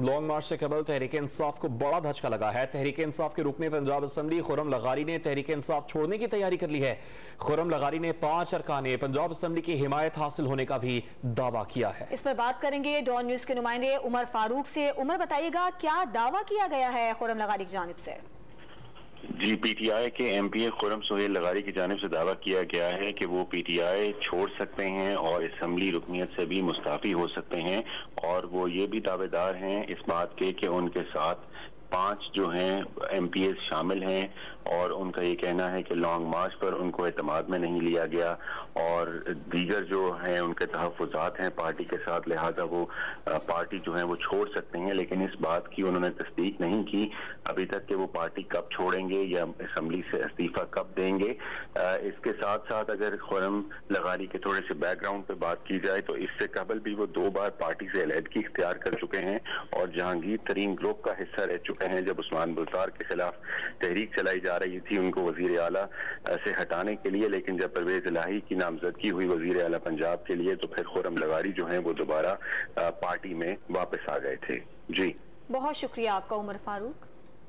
Long मार्च से कबल तहरीक इंसाफ को बड़ा धचका लगा है। तहरीक इंसाफ के रुकने पंजाब असम्बली खुर्रम लगारी ने तहरीक इंसाफ छोड़ने की तैयारी कर ली है। खुर्रम लगारी ने 5 अरकान पंजाब असम्बली की हिमायत हासिल होने का भी दावा किया है। इस पर बात करेंगे डॉन न्यूज के नुमाइंदे उमर फारूक से। उमर, बताइएगा क्या दावा किया गया है खुर्रम लगारी की जानिब से? जी, पीटीआई के एमपीए खुर्रम सुहेल लगारी की जानिब से दावा किया गया है कि वो पीटीआई छोड़ सकते हैं और असम्बली रुकनियत से भी मुस्ताफी हो सकते हैं। और वो ये भी दावेदार हैं इस बात के कि उनके साथ 5 जो हैं एमपीए शामिल हैं और उनका ये कहना है कि लॉन्ग मार्च पर उनको एतमाद में नहीं लिया गया और दीगर जो हैं उनके तहफ़्फ़ुज़ात हैं पार्टी के साथ, लिहाजा वो पार्टी जो है वो छोड़ सकते हैं। लेकिन इस बात की उन्होंने तस्दीक नहीं की अभी तक कि वो पार्टी कब छोड़ेंगे या असम्बली से इस्तीफा कब देंगे। इसके साथ साथ अगर खुर्रम लगारी के थोड़े से बैकग्राउंड पे बात की जाए तो इससे कबल भी वो 2 बार पार्टी से अलहदगी इख्तियार कर चुके हैं और जहांगीर तरीन ग्रुप का हिस्सा रह चुके हैं। जब उस्मान बुज़दार के खिलाफ तहरीक चलाई जा रही थी उनको वजीर आला से हटाने के लिए, लेकिन जब परवेज इलाही की नामजदगी हुई वजीर आला पंजाब के लिए तो फिर खुर्रम लगारी जो है वो दोबारा पार्टी में वापस आ गए थे। जी, बहुत शुक्रिया आपका उमर फारूक।